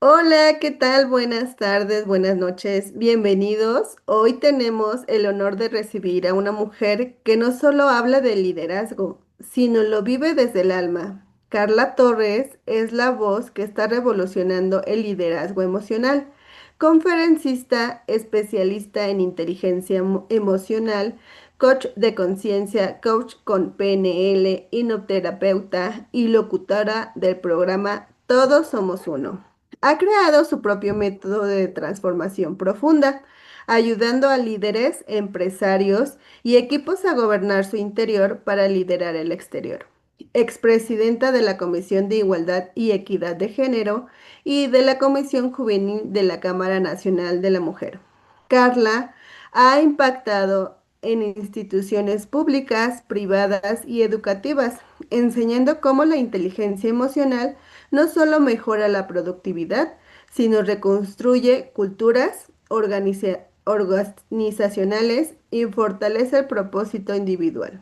Hola, ¿qué tal? Buenas tardes, buenas noches, bienvenidos. Hoy tenemos el honor de recibir a una mujer que no solo habla de liderazgo, sino lo vive desde el alma. Carla Torres es la voz que está revolucionando el liderazgo emocional. Conferencista, especialista en inteligencia emocional, coach de conciencia, coach con PNL, hipnoterapeuta y locutora del programa Todos Somos Uno. Ha creado su propio método de transformación profunda, ayudando a líderes, empresarios y equipos a gobernar su interior para liderar el exterior. Expresidenta de la Comisión de Igualdad y Equidad de Género y de la Comisión Juvenil de la Cámara Nacional de la Mujer. Carla ha impactado en instituciones públicas, privadas y educativas, enseñando cómo la inteligencia emocional no solo mejora la productividad, sino reconstruye culturas organizacionales y fortalece el propósito individual.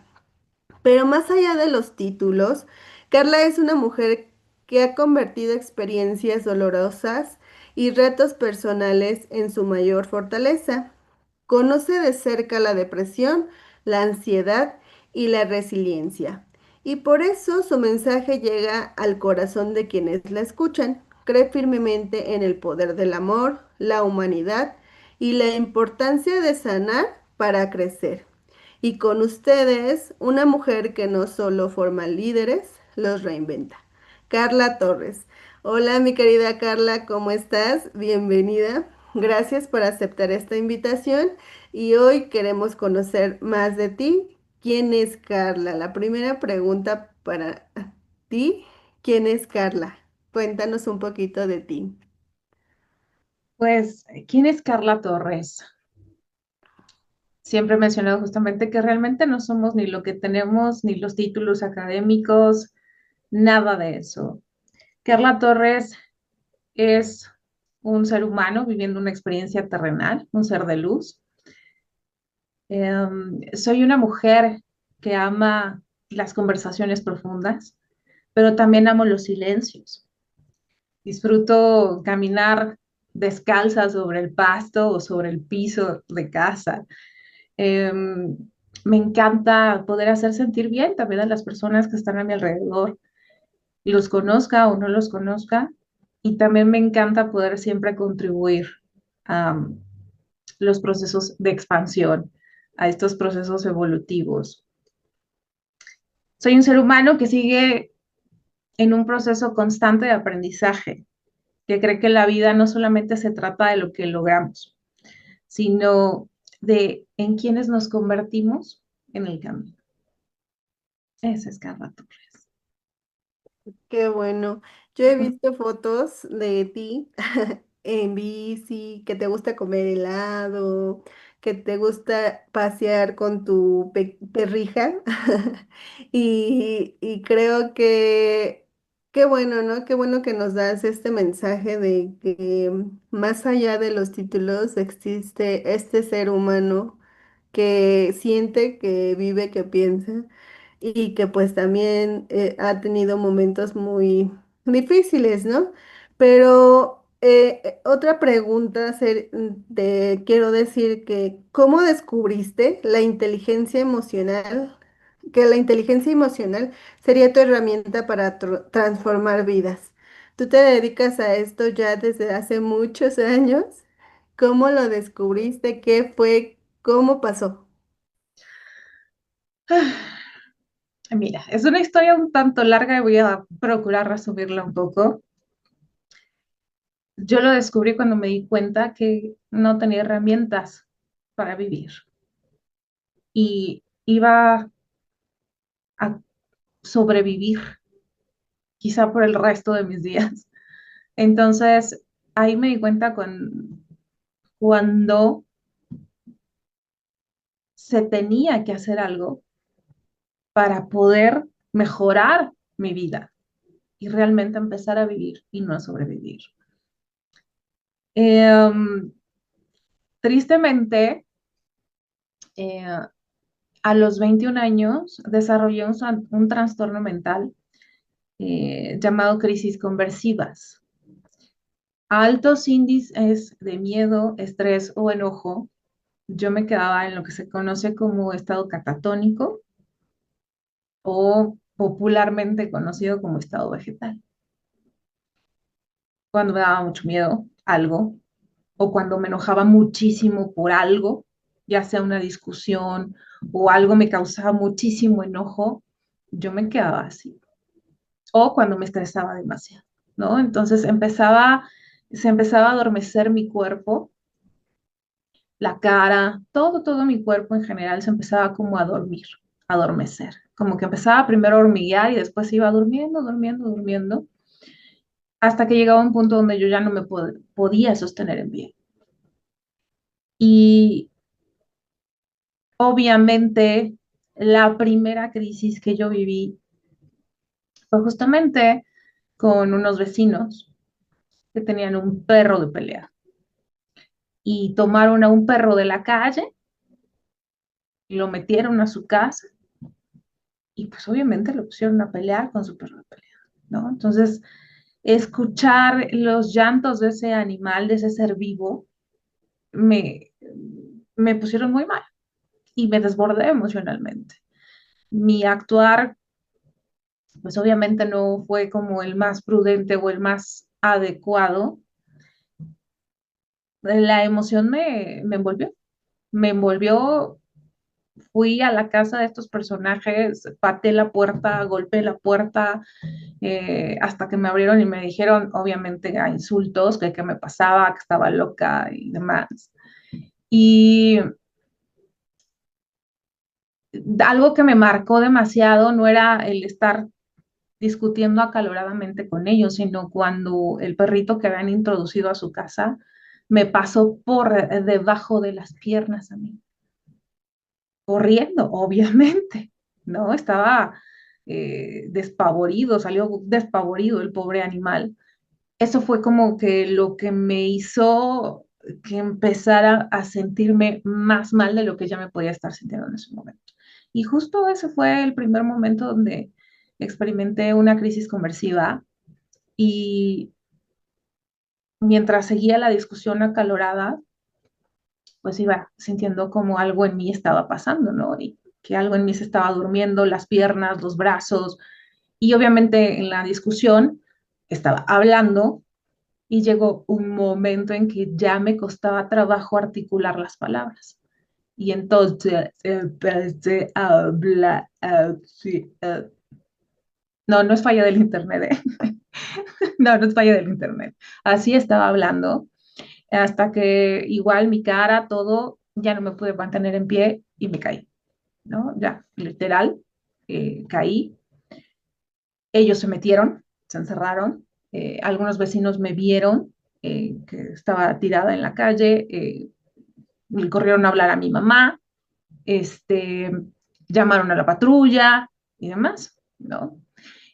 Pero más allá de los títulos, Carla es una mujer que ha convertido experiencias dolorosas y retos personales en su mayor fortaleza. Conoce de cerca la depresión, la ansiedad y la resiliencia. Y por eso su mensaje llega al corazón de quienes la escuchan. Cree firmemente en el poder del amor, la humanidad y la importancia de sanar para crecer. Y con ustedes, una mujer que no solo forma líderes, los reinventa. Carla Torres. Hola, mi querida Carla, ¿cómo estás? Bienvenida. Gracias por aceptar esta invitación y hoy queremos conocer más de ti. ¿Quién es Carla? La primera pregunta para ti, ¿quién es Carla? Cuéntanos un poquito de ti. Pues, ¿quién es Carla Torres? Siempre he mencionado justamente que realmente no somos ni lo que tenemos, ni los títulos académicos, nada de eso. Carla Torres es un ser humano viviendo una experiencia terrenal, un ser de luz. Soy una mujer que ama las conversaciones profundas, pero también amo los silencios. Disfruto caminar descalza sobre el pasto o sobre el piso de casa. Eh, Me encanta poder hacer sentir bien también a las personas que están a mi alrededor, los conozca o no los conozca. Y también me encanta poder siempre contribuir a los procesos de expansión, a estos procesos evolutivos. Soy un ser humano que sigue en un proceso constante de aprendizaje, que cree que la vida no solamente se trata de lo que logramos, sino de en quienes nos convertimos en el camino. Ese es Carla Torres. Qué bueno. Yo he visto fotos de ti en bici, que te gusta comer helado, que te gusta pasear con tu perrija. Y creo que qué bueno, ¿no? Qué bueno que nos das este mensaje de que más allá de los títulos existe este ser humano que siente, que vive, que piensa y que pues también ha tenido momentos muy difíciles, ¿no? Pero otra pregunta, te quiero decir que, ¿cómo descubriste la inteligencia emocional? Que la inteligencia emocional sería tu herramienta para transformar vidas. Tú te dedicas a esto ya desde hace muchos años. ¿Cómo lo descubriste? ¿Qué fue? ¿Cómo pasó? Mira, es una historia un tanto larga y voy a procurar resumirla un poco. Yo lo descubrí cuando me di cuenta que no tenía herramientas para vivir y iba a sobrevivir quizá por el resto de mis días. Entonces, ahí me di cuenta cuando se tenía que hacer algo para poder mejorar mi vida y realmente empezar a vivir y no a sobrevivir. Eh, Tristemente, eh, a los 21 años desarrollé un trastorno mental llamado crisis conversivas. altos índices de miedo, estrés o enojo, yo me quedaba en lo que se conoce como estado catatónico o popularmente conocido como estado vegetal. Cuando me daba mucho miedo algo o cuando me enojaba muchísimo por algo, ya sea una discusión o algo me causaba muchísimo enojo, yo me quedaba así. O cuando me estresaba demasiado, ¿no? Entonces se empezaba a adormecer mi cuerpo, la cara, todo mi cuerpo en general se empezaba como a dormir, a adormecer. Como que empezaba primero a hormiguear y después iba durmiendo, hasta que llegaba un punto donde yo ya no me podía sostener en pie. Y obviamente la primera crisis que yo viví fue justamente con unos vecinos que tenían un perro de pelea y tomaron a un perro de la calle y lo metieron a su casa y pues obviamente lo pusieron a pelear con su perro de pelea, ¿no? Entonces, escuchar los llantos de ese animal, de ese ser vivo, me, me pusieron muy mal y me desbordé emocionalmente. Mi actuar, pues obviamente no fue como el más prudente o el más adecuado. La emoción me envolvió, fui a la casa de estos personajes, pateé la puerta, golpeé la puerta, hasta que me abrieron y me dijeron, obviamente, a insultos, que qué me pasaba, que estaba loca y demás. Y algo que me marcó demasiado no era el estar discutiendo acaloradamente con ellos, sino cuando el perrito que habían introducido a su casa me pasó por debajo de las piernas a mí, corriendo, obviamente, ¿no? Estaba despavorido, salió despavorido el pobre animal. Eso fue como que lo que me hizo que empezara a sentirme más mal de lo que ya me podía estar sintiendo en ese momento. Y justo ese fue el primer momento donde experimenté una crisis conversiva y mientras seguía la discusión acalorada, pues iba sintiendo como algo en mí estaba pasando, ¿no? Y que algo en mí se estaba durmiendo, las piernas, los brazos, y obviamente en la discusión estaba hablando y llegó un momento en que ya me costaba trabajo articular las palabras. Y entonces empecé a hablar así. No, no es falla del internet, ¿eh? No, no es falla del internet. Así estaba hablando hasta que igual mi cara, todo, ya no me pude mantener en pie y me caí, ¿no? Ya, literal, caí. Ellos se metieron, se encerraron. Algunos vecinos me vieron que estaba tirada en la calle, le corrieron a hablar a mi mamá, este, llamaron a la patrulla y demás, ¿no?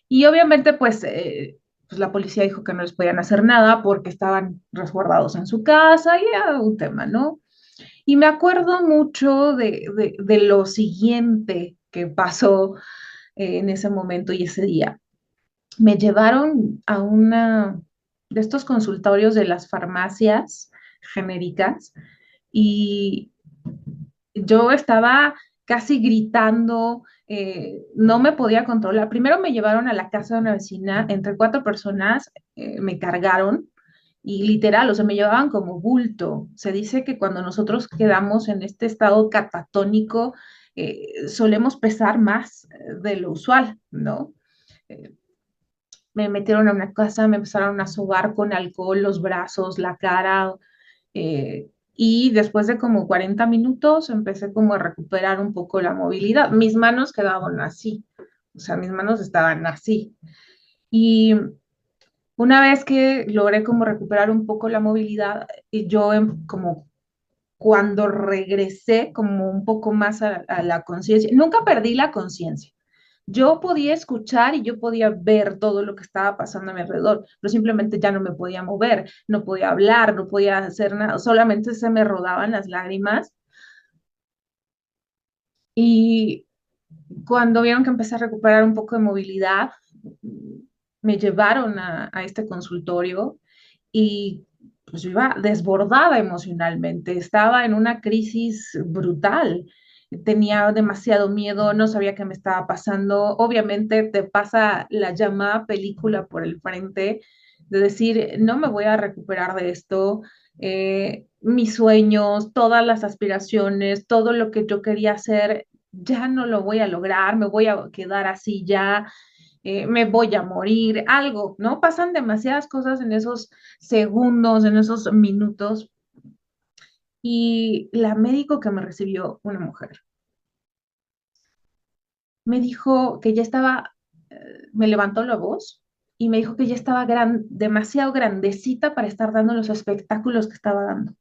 Y obviamente, pues la policía dijo que no les podían hacer nada porque estaban resguardados en su casa y era un tema, ¿no? Y me acuerdo mucho de lo siguiente que pasó en ese momento y ese día. Me llevaron a una de estos consultorios de las farmacias genéricas y yo estaba casi gritando, no me podía controlar. Primero me llevaron a la casa de una vecina, entre cuatro personas me cargaron y literal, o sea, me llevaban como bulto. Se dice que cuando nosotros quedamos en este estado catatónico, solemos pesar más de lo usual, ¿no? Eh, Me metieron a una casa, me empezaron a sobar con alcohol los brazos, la cara, y después de como 40 minutos empecé como a recuperar un poco la movilidad. Mis manos quedaban así, o sea, mis manos estaban así. Y una vez que logré como recuperar un poco la movilidad, y yo como cuando regresé como un poco más a la conciencia, nunca perdí la conciencia. Yo podía escuchar y yo podía ver todo lo que estaba pasando a mi alrededor, pero simplemente ya no me podía mover, no podía hablar, no podía hacer nada, solamente se me rodaban las lágrimas. Y cuando vieron que empecé a recuperar un poco de movilidad, me llevaron a este consultorio y pues yo iba desbordada emocionalmente, estaba en una crisis brutal, tenía demasiado miedo, no sabía qué me estaba pasando. Obviamente te pasa la llamada película por el frente de decir, no me voy a recuperar de esto, mis sueños, todas las aspiraciones, todo lo que yo quería hacer, ya no lo voy a lograr, me voy a quedar así ya, me voy a morir, algo, ¿no? Pasan demasiadas cosas en esos segundos, en esos minutos. Y la médico que me recibió, una mujer, me dijo que ya estaba, me levantó la voz y me dijo que ya estaba demasiado grandecita para estar dando los espectáculos que estaba dando.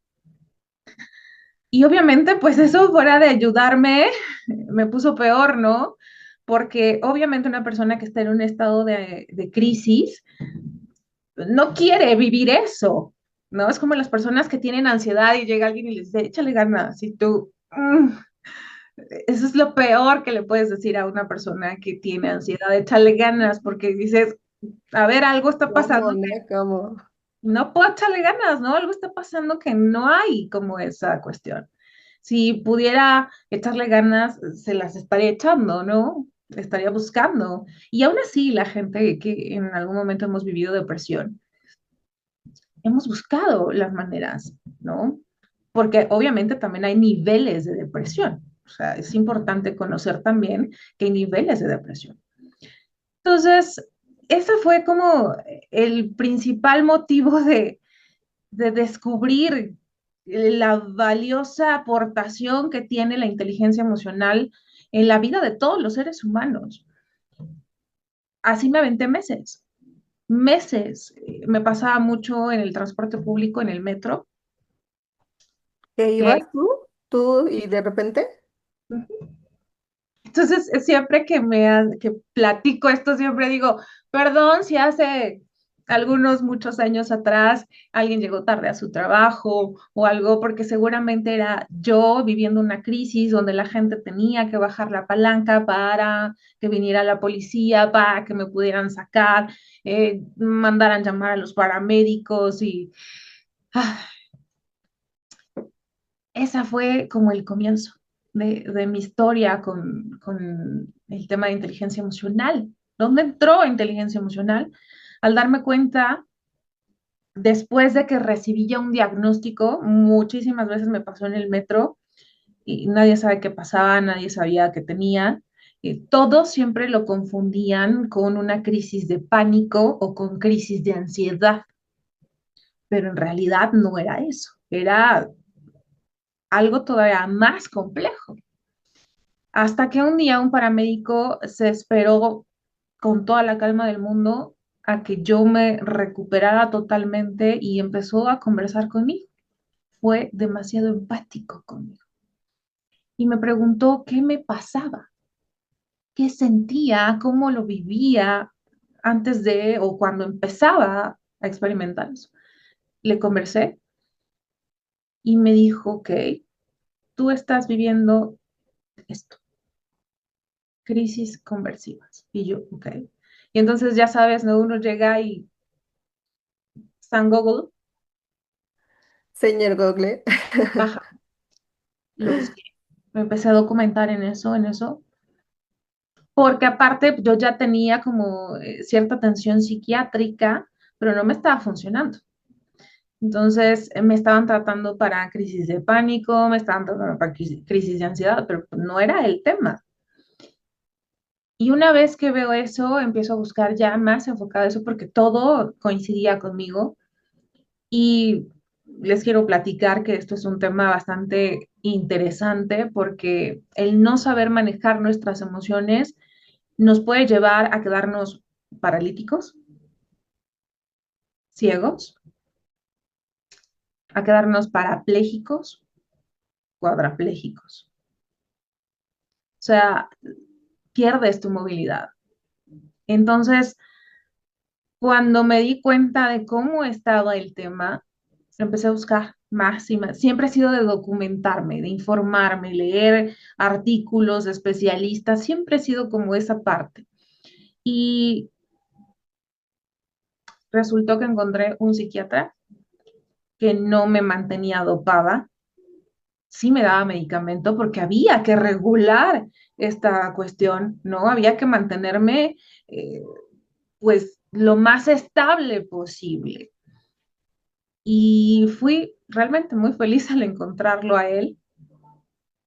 Y obviamente, pues eso fuera de ayudarme, me puso peor, ¿no? Porque obviamente una persona que está en un estado de crisis no quiere vivir eso, ¿no? Es como las personas que tienen ansiedad y llega alguien y les dice, échale ganas, y tú, eso es lo peor que le puedes decir a una persona que tiene ansiedad, échale ganas, porque dices, a ver, algo está ¿Cómo, pasando no? que ¿Cómo? no puedo echarle ganas, ¿no? Algo está pasando que no hay como esa cuestión. Si pudiera echarle ganas, se las estaría echando, ¿no? Estaría buscando. Y aún así, la gente que en algún momento hemos vivido depresión, hemos buscado las maneras, ¿no? Porque obviamente también hay niveles de depresión. O sea, es importante conocer también que hay niveles de depresión. Entonces, ese fue como el principal motivo de descubrir la valiosa aportación que tiene la inteligencia emocional en la vida de todos los seres humanos. Así me aventé meses, meses. Me pasaba mucho en el transporte público, en el metro, ¿Qué que ibas tú? ¿Tú y de repente? entonces siempre que platico esto, siempre digo, perdón si hace algunos muchos años atrás alguien llegó tarde a su trabajo o algo, porque seguramente era yo viviendo una crisis donde la gente tenía que bajar la palanca para que viniera la policía, para que me pudieran sacar, mandaran llamar a los paramédicos y ah, esa fue como el comienzo de mi historia con el tema de inteligencia emocional. ¿Dónde entró inteligencia emocional? Al darme cuenta, después de que recibí ya un diagnóstico, muchísimas veces me pasó en el metro y nadie sabe qué pasaba, nadie sabía qué tenía. Todos siempre lo confundían con una crisis de pánico o con crisis de ansiedad, pero en realidad no era eso, era algo todavía más complejo. Hasta que un día un paramédico se esperó con toda la calma del mundo a que yo me recuperara totalmente y empezó a conversar conmigo. Fue demasiado empático conmigo y me preguntó qué me pasaba, qué sentía, cómo lo vivía antes de o cuando empezaba a experimentar eso. Le conversé y me dijo, ok, tú estás viviendo esto, crisis conversivas. Y yo, ok. Y entonces ya sabes, ¿no? Uno llega y San Google, Señor Google. baja, lo busqué. Me empecé a documentar en eso, porque aparte yo ya tenía como cierta tensión psiquiátrica, pero no me estaba funcionando. Entonces me estaban tratando para crisis de pánico, me estaban tratando para crisis de ansiedad, pero no era el tema. Y una vez que veo eso, empiezo a buscar ya más enfocado a eso porque todo coincidía conmigo. Y les quiero platicar que esto es un tema bastante interesante porque el no saber manejar nuestras emociones nos puede llevar a quedarnos paralíticos, ciegos, a quedarnos parapléjicos, cuadraplégicos. O sea, pierdes tu movilidad. Entonces, cuando me di cuenta de cómo estaba el tema, empecé a buscar más y más. Siempre he sido de documentarme, de informarme, leer artículos de especialistas, siempre he sido como esa parte. Y resultó que encontré un psiquiatra que no me mantenía dopada, sí me daba medicamento porque había que regular esta cuestión, ¿no? Había que mantenerme, eh, pues, lo más estable posible. Y fui realmente muy feliz al encontrarlo a él,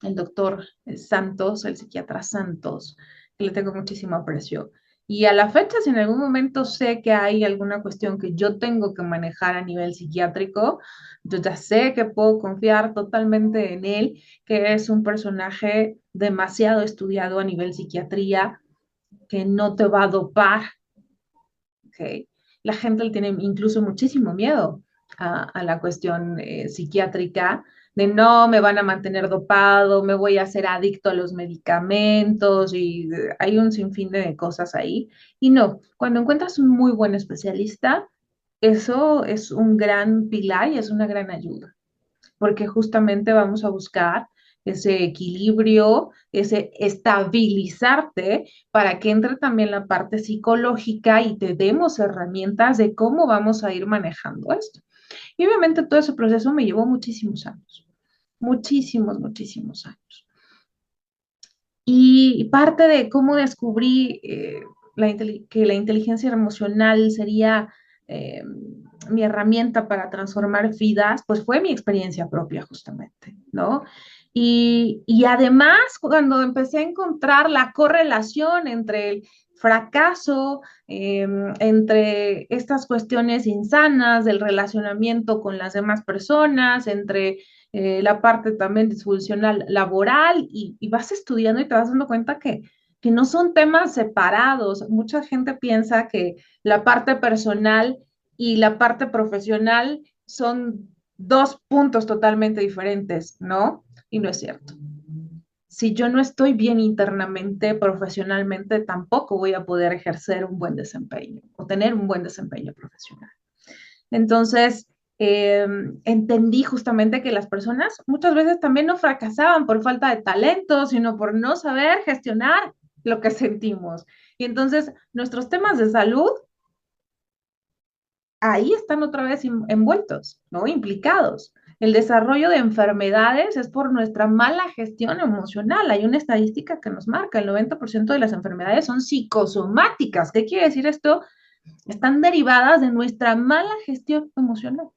el doctor Santos, el psiquiatra Santos, que le tengo muchísimo aprecio. Y a la fecha, si en algún momento sé que hay alguna cuestión que yo tengo que manejar a nivel psiquiátrico, yo ya sé que puedo confiar totalmente en él, que es un personaje demasiado estudiado a nivel psiquiatría, que no te va a dopar, ¿ok? La gente le tiene incluso muchísimo miedo a la cuestión psiquiátrica, de no me van a mantener dopado, me voy a hacer adicto a los medicamentos y hay un sinfín de cosas ahí. Y no, cuando encuentras un muy buen especialista, eso es un gran pilar y es una gran ayuda porque justamente vamos a buscar ese equilibrio, ese estabilizarte para que entre también la parte psicológica y te demos herramientas de cómo vamos a ir manejando esto. Y obviamente todo ese proceso me llevó muchísimos años, muchísimos, muchísimos años. Y parte de cómo descubrí que la inteligencia emocional sería eh, mi herramienta para transformar vidas, pues fue mi experiencia propia justamente, ¿no? Y además, cuando empecé a encontrar la correlación entre el fracaso, entre estas cuestiones insanas del relacionamiento con las demás personas, entre la parte también disfuncional laboral y vas estudiando y te vas dando cuenta que no son temas separados. Mucha gente piensa que la parte personal y la parte profesional son dos puntos totalmente diferentes, ¿no? Y no es cierto. Si yo no estoy bien internamente, profesionalmente, tampoco voy a poder ejercer un buen desempeño o tener un buen desempeño profesional. Entonces, entendí justamente que las personas muchas veces también no fracasaban por falta de talento, sino por no saber gestionar lo que sentimos. Y entonces, nuestros temas de salud ahí están otra vez envueltos, ¿no? Implicados. El desarrollo de enfermedades es por nuestra mala gestión emocional. Hay una estadística que nos marca, el 90% de las enfermedades son psicosomáticas. ¿Qué quiere decir esto? Están derivadas de nuestra mala gestión emocional.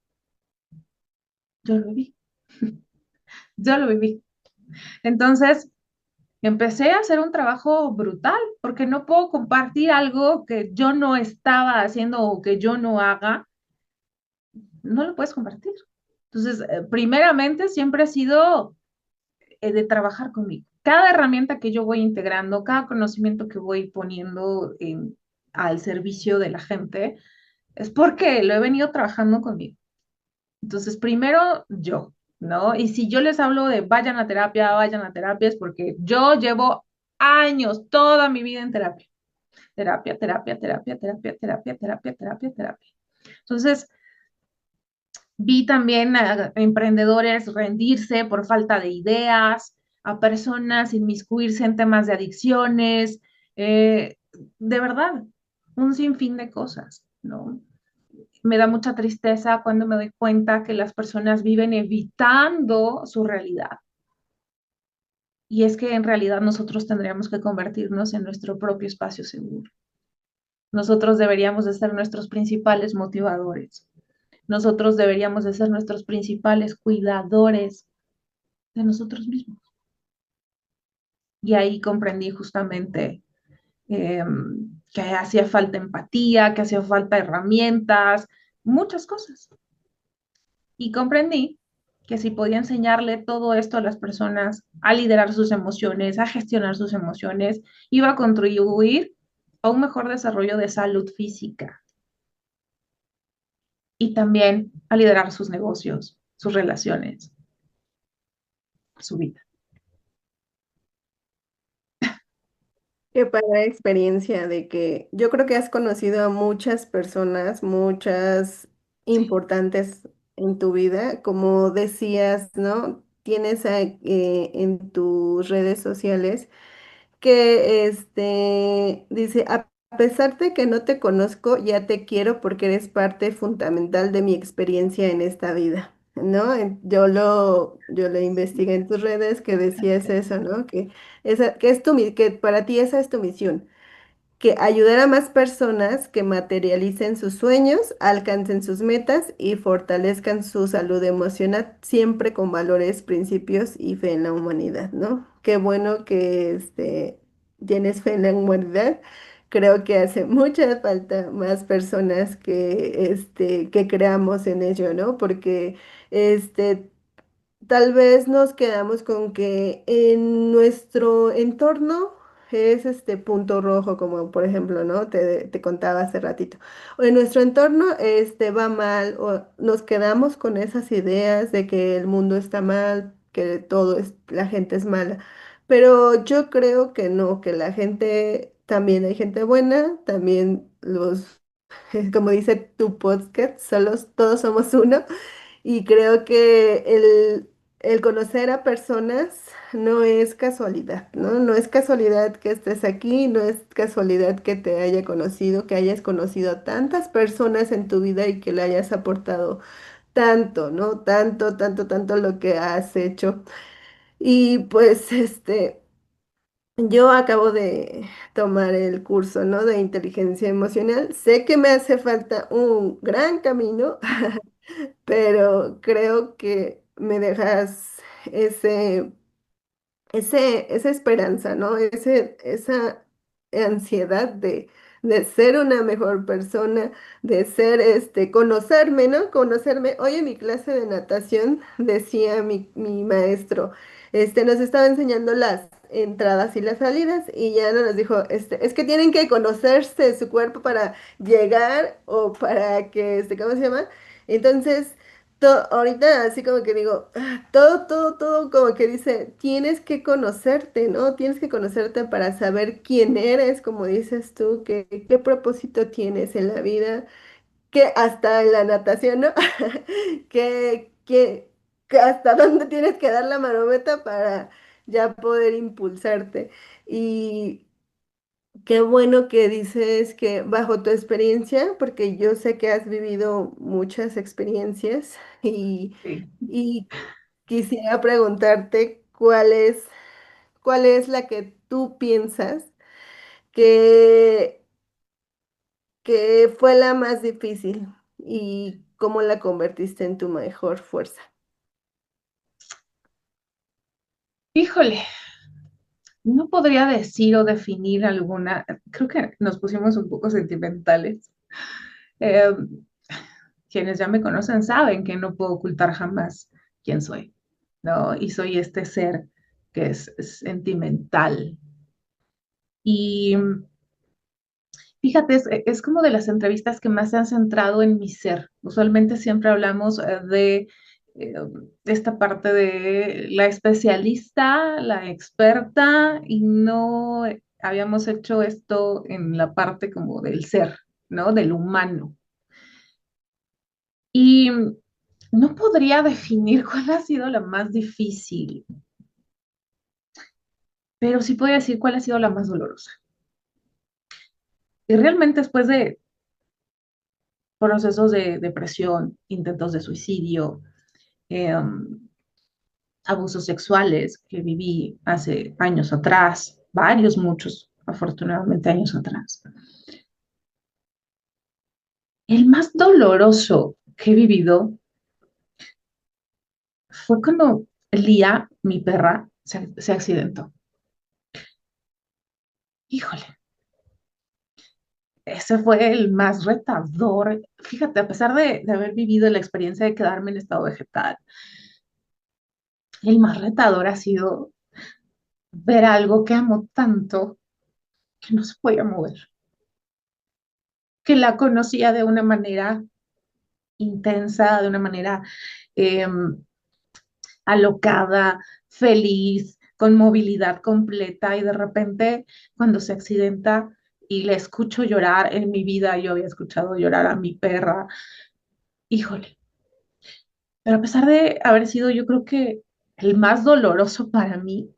Yo lo viví, yo lo viví. Entonces, empecé a hacer un trabajo brutal, porque no puedo compartir algo que yo no estaba haciendo o que yo no haga, no lo puedes compartir. Entonces, primeramente, siempre ha sido de trabajar conmigo. Cada herramienta que yo voy integrando, cada conocimiento que voy poniendo al servicio de la gente, es porque lo he venido trabajando conmigo. Entonces, primero yo, ¿no? Y si yo les hablo de vayan a terapia, es porque yo llevo años, toda mi vida en terapia. Terapia, terapia, terapia, terapia, terapia, terapia, terapia, terapia. Entonces, vi también a emprendedores rendirse por falta de ideas, a personas inmiscuirse en temas de adicciones, de verdad, un sinfín de cosas, ¿no? Me da mucha tristeza cuando me doy cuenta que las personas viven evitando su realidad. Y es que en realidad nosotros tendríamos que convertirnos en nuestro propio espacio seguro. Nosotros deberíamos de ser nuestros principales motivadores. Nosotros deberíamos de ser nuestros principales cuidadores de nosotros mismos. Y ahí comprendí justamente eh, que hacía falta empatía, que hacía falta herramientas, muchas cosas. Y comprendí que si podía enseñarle todo esto a las personas, a liderar sus emociones, a gestionar sus emociones, iba a contribuir a un mejor desarrollo de salud física y también a liderar sus negocios, sus relaciones, su vida. Qué padre experiencia de que yo creo que has conocido a muchas personas, muchas Sí, importantes en tu vida, como decías, ¿no? Tienes en tus redes sociales que dice, pesar de que no te conozco, ya te quiero porque eres parte fundamental de mi experiencia en esta vida, ¿no? Yo lo investigué en tus redes que decías eso, ¿no? Que es que para ti esa es tu misión, que ayudar a más personas que materialicen sus sueños, alcancen sus metas y fortalezcan su salud emocional, siempre con valores, principios y fe en la humanidad, ¿no? Qué bueno que tienes fe en la humanidad. Creo que hace mucha falta más personas que creamos en ello, ¿no? Porque este, tal vez nos quedamos con que en nuestro entorno es este punto rojo, como por ejemplo, ¿no? Te contaba hace ratito. O en nuestro entorno va mal, o nos quedamos con esas ideas de que el mundo está mal, que la gente es mala. Pero yo creo que no, que la gente, también hay gente buena, también como dice tu podcast, todos somos uno. Y creo que el conocer a personas no es casualidad, ¿no? No es casualidad que estés aquí, no es casualidad que te haya conocido, que hayas conocido a tantas personas en tu vida y que le hayas aportado tanto, ¿no? Tanto, tanto, tanto lo que has hecho. Y pues yo acabo de tomar el curso, ¿no? De inteligencia emocional. Sé que me hace falta un gran camino, pero creo que me dejas ese, esa esperanza, ¿no? Esa ansiedad de ser una mejor persona, de ser, conocerme, ¿no? Conocerme. Hoy en mi clase de natación decía mi maestro, nos estaba enseñando las entradas y las salidas y ya no nos dijo, es que tienen que conocerse su cuerpo para llegar o para que, ¿cómo se llama? Entonces, ahorita así como que digo, todo como que dice, tienes que conocerte, ¿no? Tienes que conocerte para saber quién eres, como dices tú, qué propósito tienes en la vida, que hasta en la natación, ¿no? Que, que, que hasta dónde tienes que dar la manometa para ya poder impulsarte. Y qué bueno que dices que bajo tu experiencia, porque yo sé que has vivido muchas experiencias Sí. y quisiera preguntarte cuál es la que tú piensas que, que fue la más difícil y cómo la convertiste en tu mejor fuerza. Híjole, no podría decir o definir alguna, creo que nos pusimos un poco sentimentales. Eh, Quienes ya me conocen saben que no puedo ocultar jamás quién soy, ¿no? Y soy este ser que es sentimental. Y fíjate, es como de las entrevistas que más se han centrado en mi ser. Usualmente siempre hablamos de esta parte de la especialista, la experta, y no habíamos hecho esto en la parte como del ser, ¿no? Del humano. Y no podría definir cuál ha sido la más difícil, pero sí podría decir cuál ha sido la más dolorosa. Y realmente después de procesos de depresión, intentos de suicidio, eh, abusos sexuales que viví hace años atrás, varios, muchos, afortunadamente años atrás. El más doloroso que he vivido fue cuando Lía, mi perra, se accidentó. Híjole, ese fue el más retador. Fíjate, a pesar de haber vivido la experiencia de quedarme en estado vegetal, el más retador ha sido ver algo que amo tanto que no se podía mover, que la conocía de una manera intensa, de una manera eh, alocada, feliz, con movilidad completa y de repente cuando se accidenta y le escucho llorar, en mi vida yo había escuchado llorar a mi perra, híjole, pero a pesar de haber sido yo creo que el más doloroso para mí,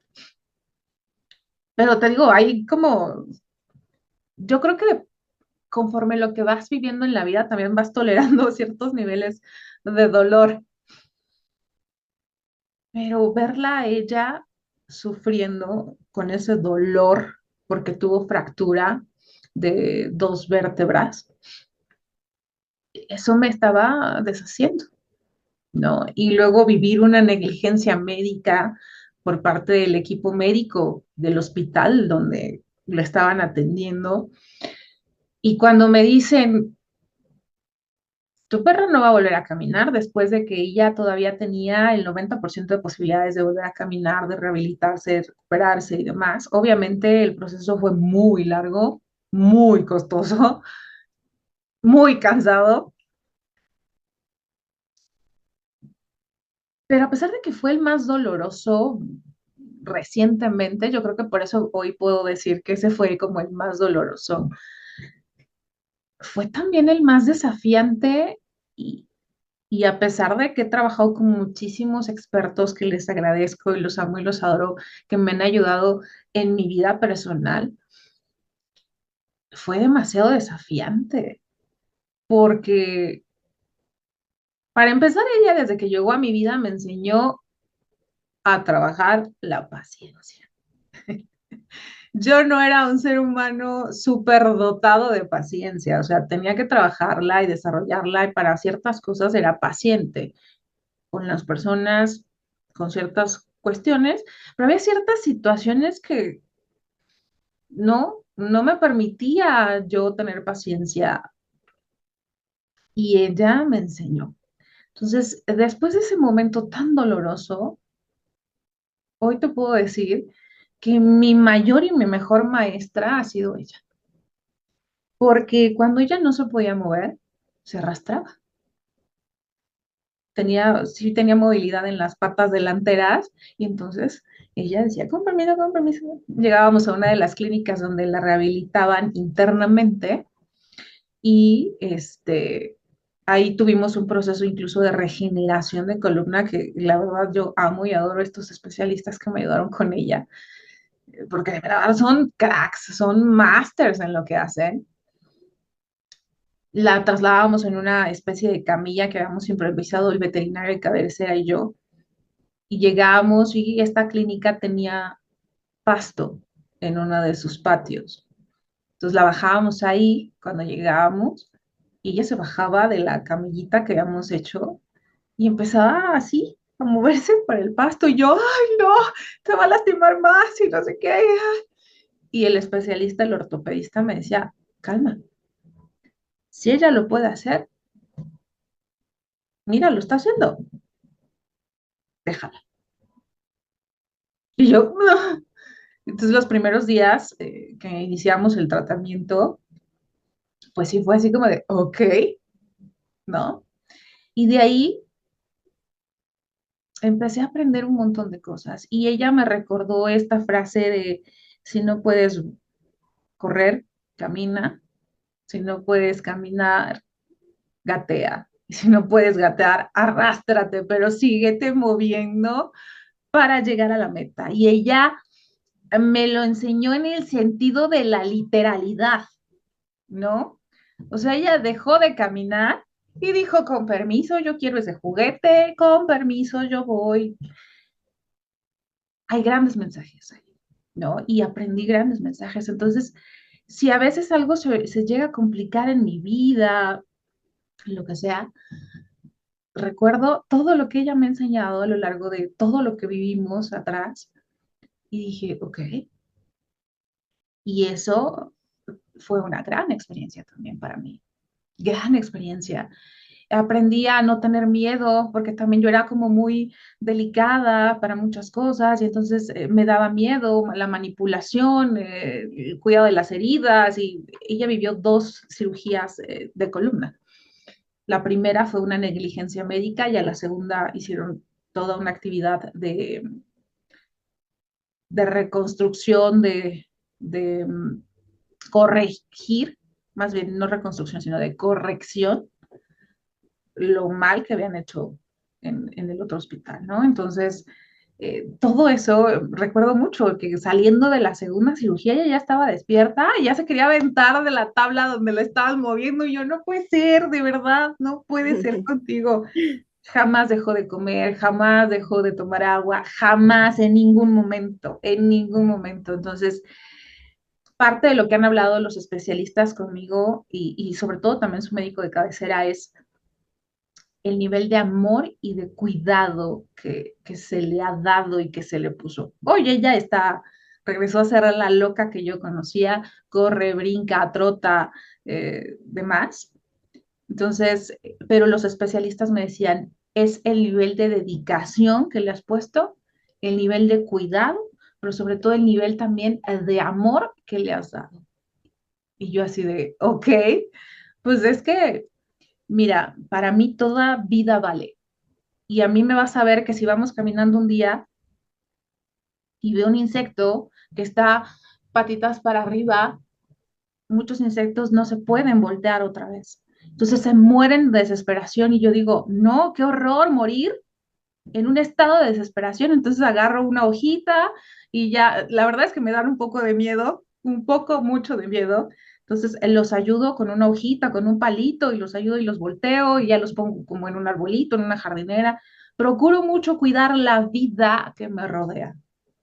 pero te digo, hay como, yo creo que conforme lo que vas viviendo en la vida, también vas tolerando ciertos niveles de dolor. Pero verla a ella sufriendo con ese dolor porque tuvo fractura de dos vértebras, eso me estaba deshaciendo, ¿no? Y luego vivir una negligencia médica por parte del equipo médico del hospital donde lo estaban atendiendo. Y cuando me dicen, tu perro no va a volver a caminar después de que ella todavía tenía el 90% de posibilidades de volver a caminar, de rehabilitarse, de recuperarse y demás. Obviamente el proceso fue muy largo, muy costoso, muy cansado, pero a pesar de que fue el más doloroso recientemente, yo creo que por eso hoy puedo decir que ese fue como el más doloroso. Fue también el más desafiante y, y a pesar de que he trabajado con muchísimos expertos que les agradezco y los amo y los adoro, que me han ayudado en mi vida personal, fue demasiado desafiante porque para empezar ella desde que llegó a mi vida me enseñó a trabajar la paciencia. Yo no era un ser humano súper dotado de paciencia, o sea, tenía que trabajarla y desarrollarla y para ciertas cosas era paciente con las personas, con ciertas cuestiones, pero había ciertas situaciones que no me permitía yo tener paciencia y ella me enseñó. Entonces, después de ese momento tan doloroso, hoy te puedo decir que mi mayor y mi mejor maestra ha sido ella, porque cuando ella no se podía mover, se arrastraba. Sí tenía movilidad en las patas delanteras y entonces ella decía, con permiso, con permiso. Llegábamos a una de las clínicas donde la rehabilitaban internamente y ahí tuvimos un proceso incluso de regeneración de columna que la verdad yo amo y adoro a estos especialistas que me ayudaron con ella, porque de verdad son cracks, son masters en lo que hacen. La trasladábamos en una especie de camilla que habíamos improvisado el veterinario de cabecera y yo, y llegábamos y esta clínica tenía pasto en uno de sus patios. Entonces la bajábamos ahí cuando llegábamos y ella se bajaba de la camillita que habíamos hecho y empezaba así a moverse por el pasto y yo, ay no, te va a lastimar más y no sé qué. Y el especialista, el ortopedista me decía, calma, si ella lo puede hacer, mira, lo está haciendo, déjala. Y yo, no. Entonces los primeros días que iniciamos el tratamiento, pues sí fue así como de, ok, ¿no? Y de ahí empecé a aprender un montón de cosas y ella me recordó esta frase de, si no puedes correr, camina, si no puedes caminar, gatea, y si no puedes gatear, arrástrate, pero síguete moviendo para llegar a la meta. Y ella me lo enseñó en el sentido de la literalidad, ¿no? O sea, ella dejó de caminar y dijo, con permiso, yo quiero ese juguete, con permiso, yo voy. Hay grandes mensajes ahí, ¿no? Y aprendí grandes mensajes. Entonces, si a veces algo se llega a complicar en mi vida, lo que sea, recuerdo todo lo que ella me ha enseñado a lo largo de todo lo que vivimos atrás y dije, ok, y eso fue una gran experiencia también para mí, gran experiencia. Aprendí a no tener miedo, porque también yo era como muy delicada para muchas cosas y entonces me daba miedo la manipulación, el cuidado de las heridas y ella vivió dos cirugías de columna. La primera fue una negligencia médica y a la segunda hicieron toda una actividad de reconstrucción, de corregir, más bien no reconstrucción, sino de corrección lo mal que habían hecho en el otro hospital, ¿no? Entonces, todo eso, recuerdo mucho que saliendo de la segunda cirugía ella ya estaba despierta y ya se quería aventar de la tabla donde la estaban moviendo y yo, no puede ser, de verdad, no puede ser contigo. Jamás dejó de comer, jamás dejó de tomar agua, jamás, en ningún momento, en ningún momento. Entonces, parte de lo que han hablado los especialistas conmigo y sobre todo también su médico de cabecera es el nivel de amor y de cuidado que se le ha dado y que se le puso. Oye, ella está, regresó a ser la loca que yo conocía, corre, brinca, trota, demás. Entonces, pero los especialistas me decían, es el nivel de dedicación que le has puesto, el nivel de cuidado, pero sobre todo el nivel también de amor que le has dado. Y yo así de, ok, pues es que, mira, para mí toda vida vale. Y a mí me vas a ver que si vamos caminando un día y veo un insecto que está patitas para arriba, muchos insectos no se pueden voltear otra vez. Entonces se mueren de desesperación y yo digo, no, qué horror morir en un estado de desesperación. Entonces agarro una hojita y ya, la verdad es que me dan un poco de miedo, un poco, mucho de miedo. Entonces los ayudo con una hojita, con un palito y los ayudo y los volteo y ya los pongo como en un arbolito, en una jardinera. Procuro mucho cuidar la vida que me rodea.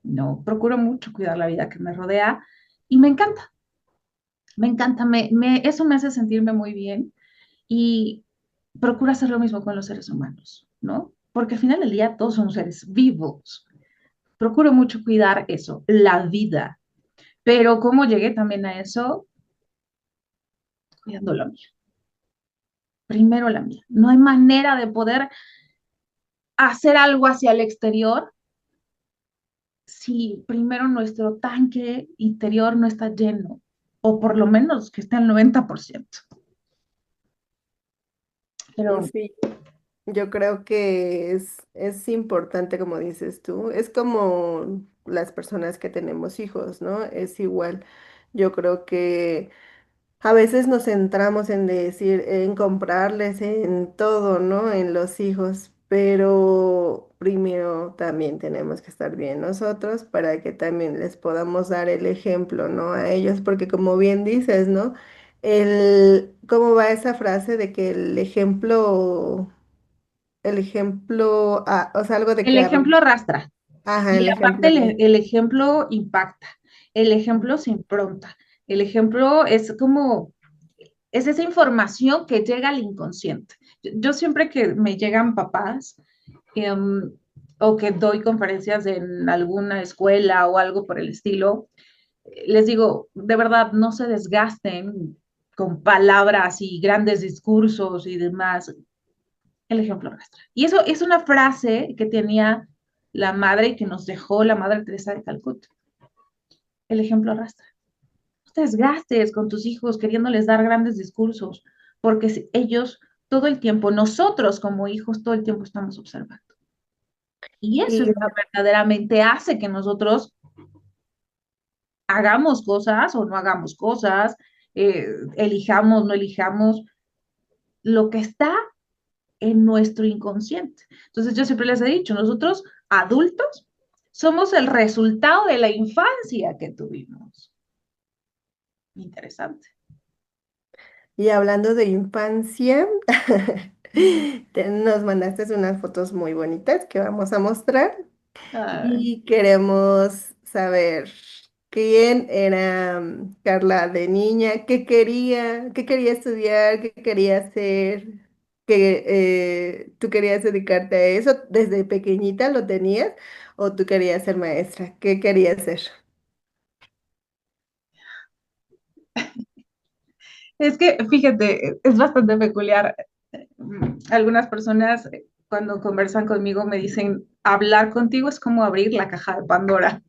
No, procuro mucho cuidar la vida que me rodea y me encanta, eso me hace sentirme muy bien y procuro hacer lo mismo con los seres humanos, ¿no? Porque al final del día todos somos seres vivos. Procuro mucho cuidar eso, la vida. Pero ¿cómo llegué también a eso? Cuidando la mía. Primero la mía. No hay manera de poder hacer algo hacia el exterior si primero nuestro tanque interior no está lleno, o por lo menos que esté al 90%. Pero Sí, yo creo que es importante, como dices tú, es como las personas que tenemos hijos, ¿no? Es igual. Yo creo que a veces nos centramos en decir, en comprarles, en todo, ¿no? En los hijos, pero primero también tenemos que estar bien nosotros para que también les podamos dar el ejemplo, ¿no? A ellos, porque como bien dices, ¿no? ¿Cómo va esa frase de que o sea, algo de el que, ejemplo arrastra. ajá, Y el aparte ejemplo. el ejemplo impacta, el ejemplo se impronta, el ejemplo es como, es esa información que llega al inconsciente. Yo siempre que me llegan papás em, o que doy conferencias en alguna escuela o algo por el estilo, les digo, de verdad, no se desgasten con palabras y grandes discursos y demás. El ejemplo arrastra. Y eso es una frase que tenía la madre y que nos dejó la Madre Teresa de Calcuta. El ejemplo arrastra. No te desgastes con tus hijos queriéndoles dar grandes discursos, porque ellos todo el tiempo, nosotros como hijos, todo el tiempo estamos observando. Y eso es Y lo que verdaderamente hace que nosotros hagamos cosas o no hagamos cosas, elijamos, no elijamos, lo que está en nuestro inconsciente. Entonces yo siempre les he dicho, nosotros adultos somos el resultado de la infancia que tuvimos. Interesante. Y hablando de infancia, nos mandaste unas fotos muy bonitas que vamos a mostrar Ay, y queremos saber quién era Carla de niña, qué quería estudiar, qué quería hacer, que tú querías dedicarte a eso, desde pequeñita lo tenías o tú querías ser maestra, ¿qué querías ser? es que, fíjate, es bastante peculiar. Algunas personas cuando conversan conmigo me dicen, hablar contigo es como abrir la caja de Pandora.